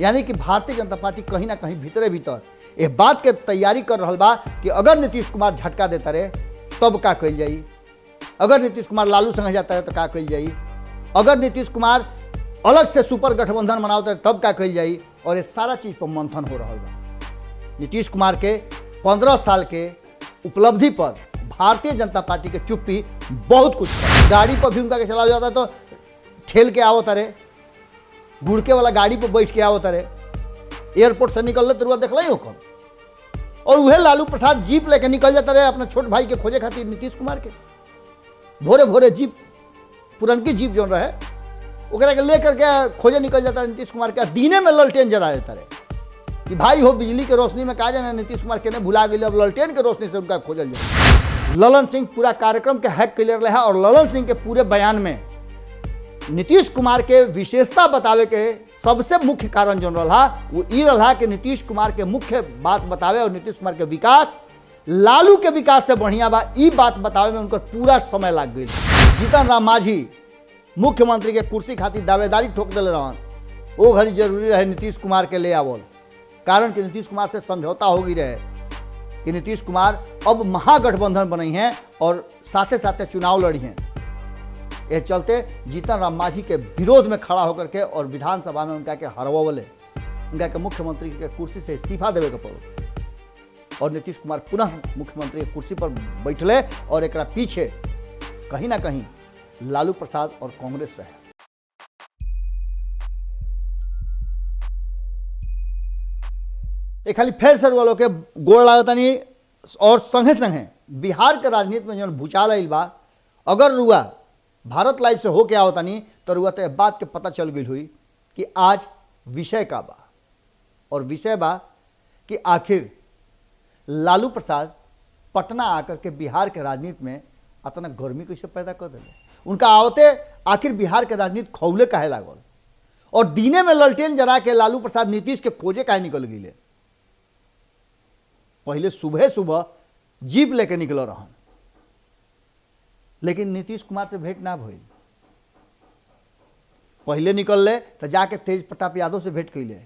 यानी कि भारतीय जनता पार्टी कहीं ना कहीं भीतरे भीतर ये बात के तैयारी कर रहा बा कि अगर नीतीश कुमार झटका देता रहे तब का कल जाई, अगर नीतीश कुमार लालू संग जाता रहे तो का कल जाई, अगर नीतीश कुमार अलग से सुपर गठबंधन बनावता रहे तब का कल जाई। और ये सारा चीज पर मंथन हो रहा बा। नीतीश कुमार के 15 साल के उपलब्धि पर भारतीय जनता पार्टी के चुप्पी बहुत कुछ है। गाड़ी पर भी उनका के चला जाता तो ठेल के आवत रहे, गुड़के वाला गाड़ी पर बैठ के आवत रहे, एयरपोर्ट से निकल तो देखल ही हो। और वह लालू प्रसाद जीप लेके निकल जाता रहे अपने छोट भाई के खोजे खातिर नीतीश कुमार के। भोरे भोरे जीप, पुरनकी जीप जो रहे ओकरा के लेकर के खोजे निकल जाता रहे नीतीश कुमार के। दीने में ललटेन जरा देता रहे कि भाई हो बिजली के रोशनी में कहा जाना नीतीश कुमार के ने भुला गई, अब ललटेन के रोशनी से उनका खोजल जाए। ललन सिंह पूरा कार्यक्रम के हैक क्लियर रहा और ललन सिंह के पूरे बयान में नीतीश कुमार के विशेषता बतावे के सबसे मुख्य कारण जो रहा वो ये रहा कि नीतीश कुमार के मुख्य बात बतावे और नीतीश कुमार के विकास लालू के विकास से बढ़िया बा ई बात बतावे में उनका पूरा समय लग गई। जीतन राम मांझी मुख्यमंत्री के कुर्सी खातिर दावेदारी ठोक दिले रहन, वो घड़ी जरूरी रहे नीतीश कुमार के ले आवल, कारण कि नीतीश कुमार से समझौता हो गई रहे कि नीतीश कुमार अब महागठबंधन बनी हैं और साथे साथे चुनाव लड़ी हैं। यह चलते जीतन राम मांझी के विरोध में खड़ा होकर के और विधानसभा में उनका के हरवले, उनका के मुख्यमंत्री के कुर्सी से इस्तीफा देवे के पड़ो और नीतीश कुमार पुनः मुख्यमंत्री के कुर्सी पर बैठले। और एक पीछे कहीं ना कहीं लालू प्रसाद और कांग्रेस रहे। एक खाली फेर सर वालों के गोड़ लागतानी और संगे संगे बिहार के राजनीति में जो भूचाल आइल बा, अगर रुआ भारत लाइव से होके आवतानी तो रुआ तो बात के पता चल गई हुई कि आज विषय का बा। और विषय बा कि आखिर लालू प्रसाद पटना आकर के बिहार के राजनीति में इतना गर्मी कैसे पैदा कर दिले, उनका आवते आखिर बिहार के राजनीति खौले काहे लागल और दीने में ललटेन जरा के लालू प्रसाद नीतीश के खोजे काहे निकल गए। पहले सुबह सुबह जीप लेके निकल रहन, लेकिन नीतीश कुमार से भेंट ना भइल। पहले निकल ले तो जाके तेज प्रताप यादव से भेंट कैले।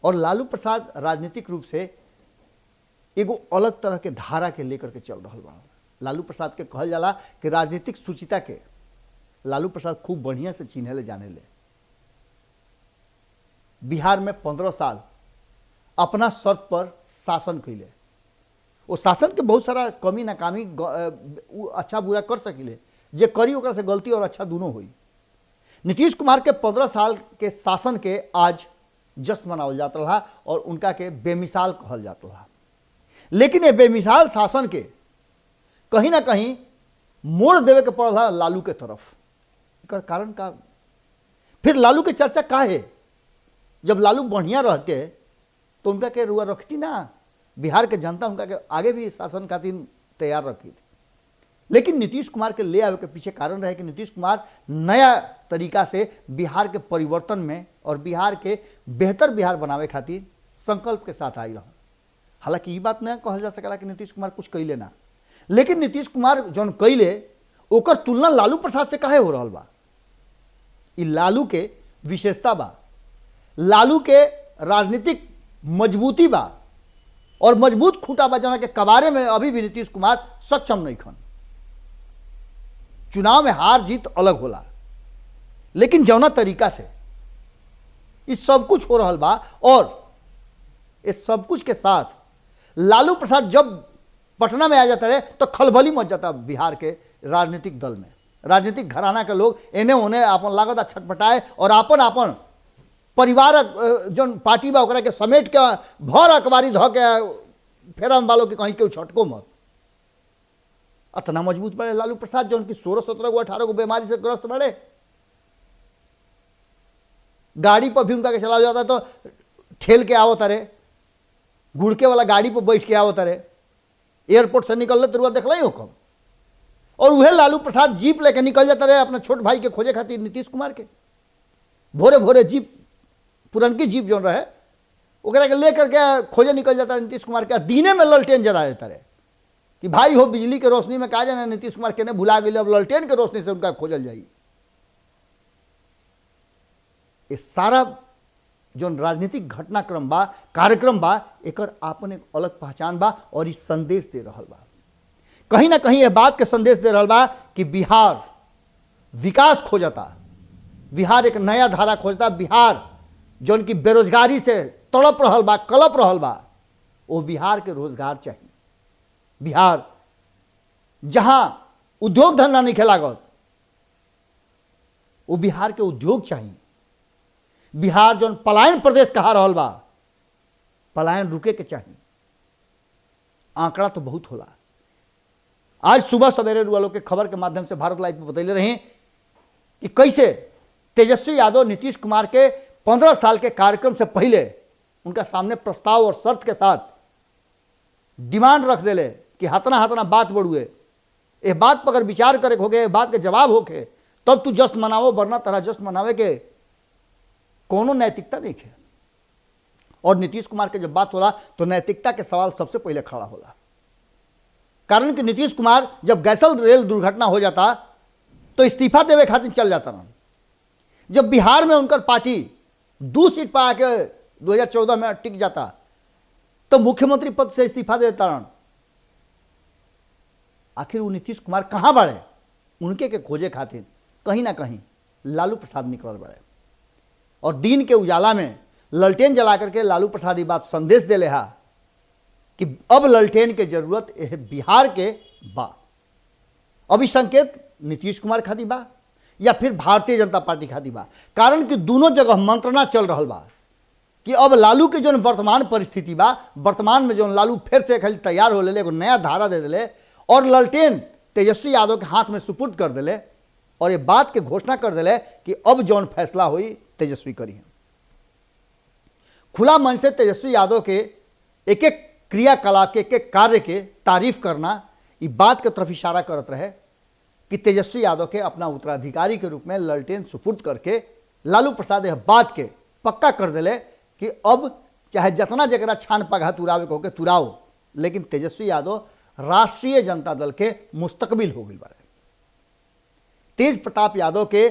और लालू प्रसाद राजनीतिक रूप से एगो अलग तरह के धारा के लेकर के चल रहा बा। लालू प्रसाद के कहल जाला कि राजनीतिक सुचिता के लालू प्रसाद खूब बढ़िया से चिन्हे ले जाने ले। बिहार में 15 साल अपना शर्त पर शासन कैले, वो शासन के बहुत सारा कमी नाकामी अच्छा बुरा कर सकिले, जे करी ओकरा से गलती और अच्छा दोनों हुई। नीतीश कुमार के 15 साल के शासन के आज जश्न मनावल जाता रहा और उनका के बेमिसाल कहल जाता रहा। लेकिन ये बेमिसाल शासन के कहीं ना कहीं मोड़ देवे के पड़ रहा लालू के तरफ। इसका कारण का फिर लालू के चर्चा का है, जब लालू बढ़िया रहते तो उनका के रुआ रखती ना, बिहार के जनता उनका के आगे भी शासन खातिर तैयार रखी थी। लेकिन नीतीश कुमार के ले आवे के पीछे कारण रहे कि नीतीश कुमार नया तरीका से बिहार के परिवर्तन में और बिहार के बेहतर बिहार बनावे खातिर संकल्प के साथ आई रहा। हालांकि ये बात नहीं कहल जा सकला कि नीतीश कुमार कुछ कैले ना, लेकिन नीतीश कुमार जौन कैले ओकर तुलना लालू प्रसाद से काहे हो रहा बा। ये लालू के विशेषता बा, लालू के राजनीतिक मजबूती बा और मजबूत खूंटा बा जना के कबारे में अभी भी नीतीश कुमार सक्षम नहीं खन। चुनाव में हार जीत अलग होला, लेकिन जौना तरीका से इस सब कुछ हो रहा बा और इस सब कुछ के साथ लालू प्रसाद जब पटना में आ जाता रहे तो खलबली मच जाता बिहार के राजनीतिक दल में। राजनीतिक घराना के लोग एने ओने अपन लागत छटपटाए और अपन अपन परिवार जो पार्टी बा ओकरा के समेट के भर अखबारी ध के फेरम वालों के कहीं केहू छटको मत। इतना मजबूत बड़े लालू प्रसाद जो उनकी 16-17 गो 18 गो बीमारी से ग्रस्त बड़े। गाड़ी पर भी उनका के चला जाता तो ठेल के आवत रहे, गुड़के वाला गाड़ी पर बैठ के आवत रहे, एयरपोर्ट से निकल तो देखल ही हो कब। और वह लालू प्रसाद जीप लेके निकल जाता रहे अपने छोट भाई के खोजे खातिर नीतीश कुमार के। भोरे भोरे जीप, पुरनकी जीप जो रहे ओकरा के लेकर के खोजे निकल जाता नीतीश कुमार के। दीने में ललटेन जरा देता रहे कि भाई हो बिजली के रोशनी में कहा जाना नीतीश कुमार के ने भुला गई, अब ललटेन के रोशनी से उनका खोजल जाई। ये सारा जो राजनीतिक घटनाक्रम बा, कार्यक्रम बा, एकर आपन एक अलग पहचान बा और इस संदेश दे रहल बा। कहीं ना कहीं यह बात के संदेश दे रहल बा कि बिहार विकास खोजता, बिहार एक नया धारा खोजता। बिहार जौन की बेरोजगारी से तड़प रहल बा, कलप रहल बा, वो बिहार के रोजगार चाहिए। बिहार जहां उद्योग धंधा नहीं लागत, वो बिहार के उद्योग चाहिए। बिहार जौन पलायन प्रदेश कहा रहल बा, पलायन रुके के चाहिए। आंकड़ा तो बहुत होला। आज सुबह सवेरे वालों के खबर के माध्यम से भारत लाइव में बतैले रहे कि कैसे तेजस्वी यादव नीतीश कुमार के 15 साल के कार्यक्रम से पहले उनका सामने प्रस्ताव और शर्त के साथ डिमांड रख देले कि हतना हतना बात बढ़ुए, ये बात पर अगर विचार करे होगे, बात के जवाब होके तब तू जश्न मनावो, वरना तरह जश्न मनावे के कोनो नैतिकता नहीं है। और नीतीश कुमार के जब बात होला तो नैतिकता के सवाल सबसे पहले खड़ा होला। कारण कि नीतीश कुमार जब गैसल रेल दुर्घटना हो जाता तो इस्तीफा देवे खातिर चल जाता रहा। जब बिहार में उनकर पार्टी 2 सीट पर आके 2014 में टिक जाता तो मुख्यमंत्री पद से इस्तीफा दे देता रहा। आखिर वो नीतीश कुमार कहाँ बढ़े? उनके के खोजे खातिर कहीं ना कहीं लालू प्रसाद निकल बढ़े और दिन के उजाला में ललटेन जला करके लालू प्रसाद ये बात संदेश दे ले कि अब ललटेन के जरूरत है बिहार के बा। अभी संकेत नीतीश कुमार खातिर बा या फिर भारतीय जनता पार्टी खातिर बा। कारण कि दोनों जगह मंत्रणा चल रहा बा कि अब लालू के जो वर्तमान परिस्थिति बा, वर्तमान में जो लालू फिर से खाली तैयार हो ले, नया धारा दे दिले और ललटेन तेजस्वी यादव के हाथ में सुपुर्द कर दिले और ये बात के घोषणा कर दिले कि अब जौन फैसला हुई तेजस्वी करी। खुला मन से तेजस्वी यादव के एक एक क्रियाकलाप के, एक एक कार्य के तारीफ करना ये बात के तरफ इशारा करत रहे कि तेजस्वी यादव के अपना उत्तराधिकारी के रूप में ललटेन सुपुर्द करके लालू प्रसाद यह बात के पक्का कर दिले कि अब चाहे जितना जगह छान पगा तुरावे को तुराओ, लेकिन तेजस्वी यादव राष्ट्रीय जनता दल के मुस्तकबिल हो गई बारे। तेज प्रताप यादव के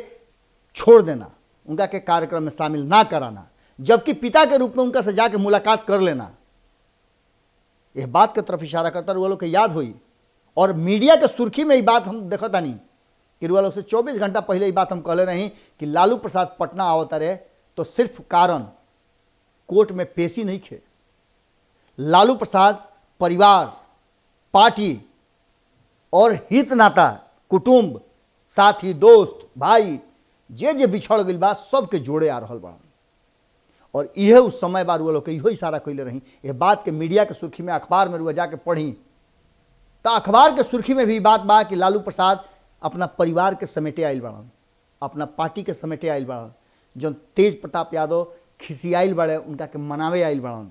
छोड़ देना, उनका के कार्यक्रम में शामिल ना कराना, जबकि पिता के रूप में उनका से जाके मुलाकात कर लेना, यह बात के तरफ इशारा करता रुआ लोग के याद हुई। और मीडिया के सुर्खी में ये बात हम देखता नहीं कि रुआ लोग से 24 घंटा पहले ये बात हम कहले रही कि लालू प्रसाद पटना आवता रहे तो सिर्फ कारण कोर्ट में पेशी नहीं खे। लालू प्रसाद परिवार, पार्टी और हित नाता, कुटुंब, साथी, दोस्त, भाई जे बिछड़ गई बा सबके जोड़े आ रहा बा। और यह उस समय बार रुआ लोग के इहो इशारा कैले रही। यह बात के मीडिया के सुर्खी में, अखबार में रुआ जाके पढ़ी तो अखबार के सुर्खी में भी बात बा कि लालू प्रसाद अपना परिवार के समेटे आयल बाड़न, अपना पार्टी के समेटे आयल बाड़न। जो तेज प्रताप यादव खिसियाइल बड़े उनका के मनावे आयल बाड़न।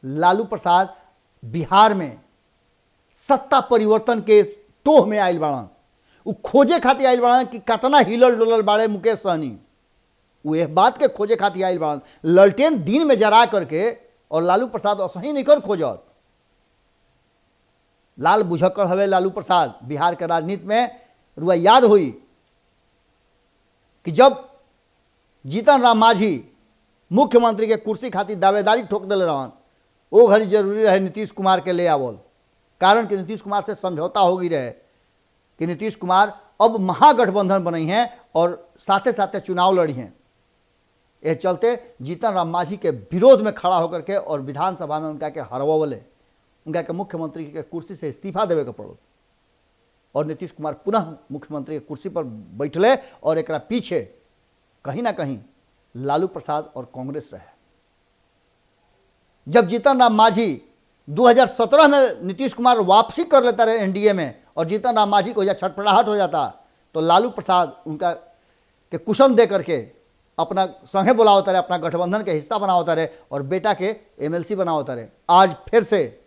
लालू प्रसाद बिहार में सत्ता परिवर्तन के टोह में आयल बाड़न। वो खोजे खातिर आयल बाड़न कि कतना हिलल डुलल बाड़े मुकेश सहनी, वो यह बात के खोजे खातिर आयल बाड़न। ललटेन दिन में जरा करके और लालू प्रसाद असही नहीं कर खोजत। लाल बुझक्कड़ हवे लालू प्रसाद। बिहार के राजनीति में रुआ याद हुई कि जब जीतन राम मांझी मुख्यमंत्री के कुर्सी खातिर दावेदारी ठोक दिले रहन, वो घड़ी जरूरी रहे नीतीश कुमार के ले आवल। कारण कि नीतीश कुमार से समझौता हो गई रहे कि नीतीश कुमार अब महागठबंधन बनी हैं और साथे साथे चुनाव लड़ी हैं। यह चलते जीतन राम मांझी के विरोध में खड़ा होकर के और विधानसभा में उनका के हरवले, उनका के मुख्यमंत्री के कुर्सी से इस्तीफा देवे के पड़ो और नीतीश कुमार पुनः मुख्यमंत्री के कुर्सी पर बैठले। और एक पीछे कहीं ना कहीं लालू प्रसाद और कांग्रेस रहे। जब जीतन राम मांझी 2017 में नीतीश कुमार वापसी कर लेता रहे एनडीए में और जीतन राम मांझी को छटपटाहट हो जाता तो लालू प्रसाद उनका के कुशन दे करके अपना संगे बुलावता रहे, अपना गठबंधन के हिस्सा बनावता रहे और बेटा के एमएलसी बनावता रहे। आज फिर से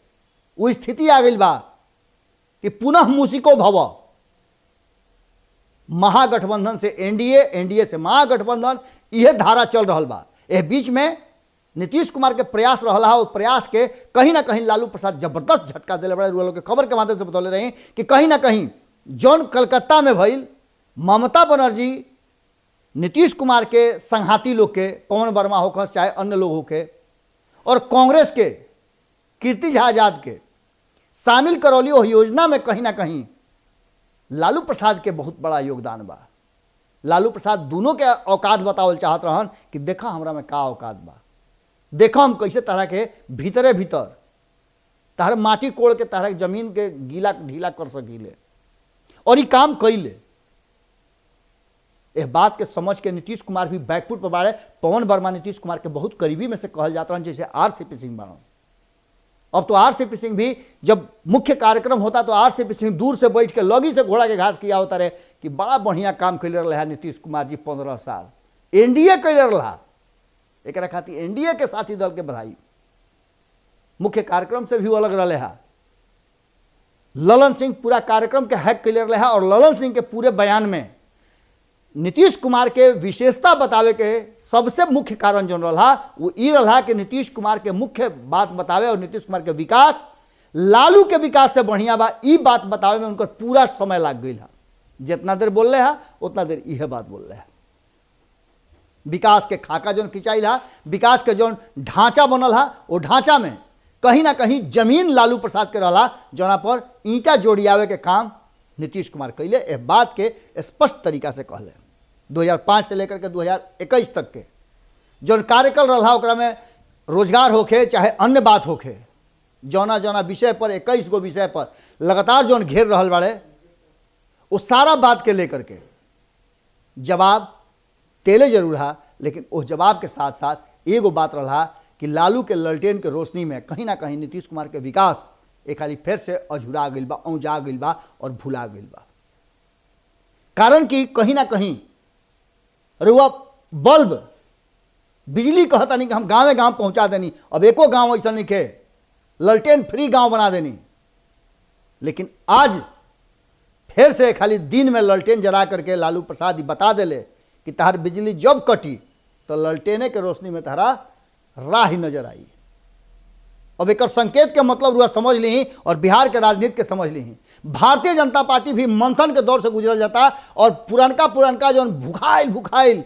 वो स्थिति आ गई बा कि पुनः मूसिको भव, महागठबंधन से एनडीए, एनडीए से महागठबंधन, यह धारा चल रहा बा। यह बीच में नीतीश कुमार के प्रयास रहा, और प्रयास के कहीं ना कहीं लालू प्रसाद जबरदस्त झटका दिले बड़े। लोग के खबर के माध्यम से बतौले रही कि कहीं ना कहीं जौन कलकत्ता में भइल ममता बनर्जी नीतीश कुमार के संघाती लोग के, पवन वर्मा होकर चाहे अन्य लोग होके, और कांग्रेस के कीर्ति झा आजाद के शामिल करौली वो योजना में कहीं ना कहीं लालू प्रसाद के बहुत बड़ा योगदान बा। लालू प्रसाद दोनों के औकात बतावल चाहत रहन कि देखा हमरा में का औकात बा, देखो हम कैसे तरह के भीतरे भीतर तार माटी कोड़ के तार जमीन के गीला ढीला कर सकीले, और ये काम कैले। इस बात के समझ के नीतीश कुमार भी बैकफुट पर बाड़े। पवन वर्मा नीतीश कुमार के बहुत करीबी में से कहल जाता है, जैसे आरसीपी सिंह बाड़न। अब तो आरसीपी सिंह भी जब मुख्य कार्यक्रम होता तो आरसीपी सिंह दूर से बैठ के लगी से घोड़ा के घास किया होता रहे कि बड़ा बढ़िया काम कैले रहा नीतीश कुमार जी 15 साल एनडीए कैले रहा। एक खातिर एनडीए के साथी दल के बधाई। मुख्य कार्यक्रम से भी वो अलग रहे है। ललन सिंह पूरा कार्यक्रम के हैक कैले रहे, और ललन सिंह के पूरे बयान में नीतीश कुमार के विशेषता बतावे के सबसे मुख्य कारण जो रहा वो ये रहा कि नीतीश कुमार के मुख्य बात बतावे और नीतीश कुमार के विकास लालू के विकास से बढ़िया बा, ई बात बतावे में उनका पूरा समय लग गई है। जितना देर बोल रहे हैं उतना देर यह बात बोल रहे हैं। विकास के खाका जो खिंचाई है, विकास के जो ढांचा बनल है, वो ढांचा में कहीं ना कहीं जमीन लालू प्रसाद के रहा, जना पर ईंटा जोड़ियावे के काम नीतीश कुमार कैले। इस बात के स्पष्ट तरीका से कहले। 2005 से लेकर के 2021 तक के जो कार्यकाल रहा ओकरा में रोजगार होखे चाहे अन्य बात होखे, जौना जौना विषय पर 21 गो विषय पर लगातार जो घेर रहा बाड़े, वो सारा बात के लेकर के जवाब तेले जरूर है, लेकिन उस जवाब के साथ साथ एगो बात रहा कि लालू के ललटेन के रोशनी में कहीं ना कहीं नीतीश कुमार के विकास एक खाली फिर से अझुरा गई बा, औजा गई बा और भुला गई बा। कारण कि कहीं ना कहीं अरे वह बल्ब बिजली कहता नहीं कि हम गाँव गाँव पहुंचा देनी, अब एको गांव ऐसा नहीं खे ललटेन फ्री गांव बना देनी, लेकिन आज फिर से खाली दिन में ललटेन जला करके लालू प्रसाद ही बता देले कि तहार बिजली जब कटी तो ललटेने के रोशनी में तहरा राह ही नजर आई। अब एक संकेत के मतलब रुआ समझ ली और बिहार के राजनीति के समझ ली। भारतीय जनता पार्टी भी मंथन के दौर से गुजरल जाता, और पुरनका जो भुखाइल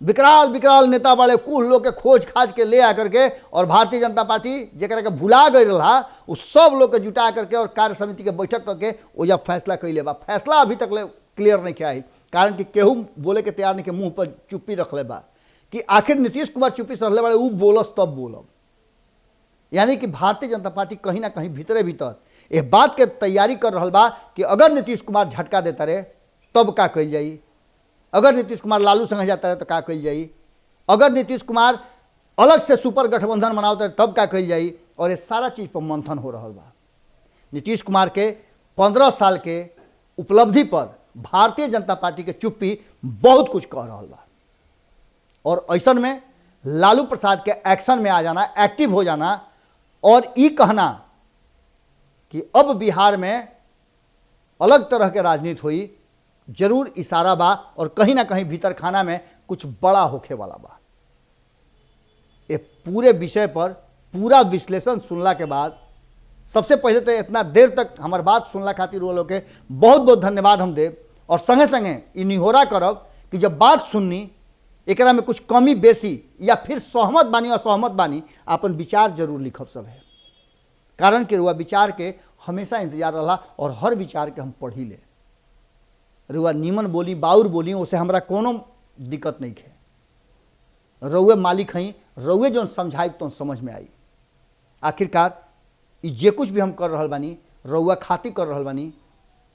विकराल विकराल नेता बड़े कुल लोग के खोज खाज के ले आकर के, और भारतीय जनता पार्टी जरा के भुला गई रहा उस सब लोग के जुटा करके और कार्य समिति के बैठक करके वो जब फैसला कैले बा। फैसला अभी तक क्लियर नहीं किया है, कारण कि केहू बोले के तैयार नहीं के मुंह पर चुप्पी रख ले बा कि आखिर नीतीश कुमार चुप्पी से रखले बड़े वो बोलस तब बोलब। यानी कि भारतीय जनता पार्टी कहीं ना कहीं भीतरे भीतर इस बात के तैयारी कर रहा बा कि अगर नीतीश कुमार झटका देता रहे तब का कल जाई, अगर नीतीश कुमार लालू संग जाता रहे तो का कल जाई, अगर नीतीश कुमार अलग से सुपर गठबंधन बनावता रहे तब का कल जाई। और ये सारा चीज पर मंथन हो रहा बा। नीतीश कुमार के 15 साल के उपलब्धि पर भारतीय जनता पार्टी के चुप्पी बहुत कुछ कह रहा बा, और ऐसा में लालू प्रसाद के एक्शन में आ जाना, एक्टिव हो जाना और ये कहना कि अब बिहार में अलग तरह के राजनीति हुई, जरूर इशारा बा और कहीं ना कहीं भीतर खाना में कुछ बड़ा होखे वाला बा। ये पूरे विषय पर पूरा विश्लेषण सुनला के बाद सबसे पहले तो इतना देर तक हमार बात सुनला खातिर वो लोग के बहुत बहुत धन्यवाद हम देव, और संगे संगे इ निहोरा करब कि जब बात सुननी एकरा में कुछ कमी बेसी या फिर सहमत बानी असहमत बानी, अपन विचार जरूर लिखब सब है। कारण कि रुआ विचार के हमेशा इंतजार रहा और हर विचार के हम पढ़ी ले। रुआ नीमन बोली बाउर बोली उसे हमरा कोनो दिक्कत नहीं है। रउए मालिक हई, रउए जो समझाई तो समझ में आई। आखिरकार जे कुछ भी हम कर रहा बानी रउआ खातिर कर रहा बानी,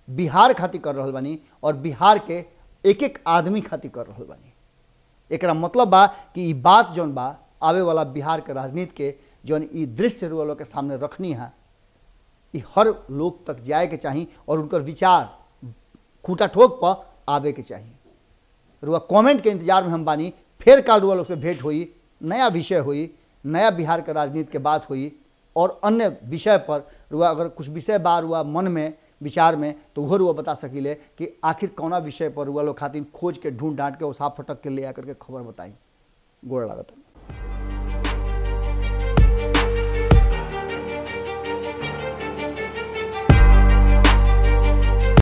बिहार खातिर कर रहा बानी, और बिहार के एक एक आदमी खातिर कर रहा बानी। एकरा मतलब बा कि बात जौन बा आवे वाला बिहार के राजनीति के जौन दृश्य रुआ लोग के सामने रखनी है, ये हर लोग तक जाए के चाहिए और उनकर विचार खूटा ठोक पर आवे के चाहिए। रुआ कमेंट के इंतजार में हम बानी। फिर काल रुआ लोग से भेंट हुई, नया विषय हुई, नया बिहार के राजनीति के बात हुई, और अन्य विषय पर रुआ अगर कुछ विषय बा रुआ मन में विचार में तो वो रुआ बता सकीले कि आखिर कौना विषय पर रुआ लोग खातिर खोज के ढूंढ डांट के उसाफ फटक के ले आकर के खबर बताई। गोड़ लागत।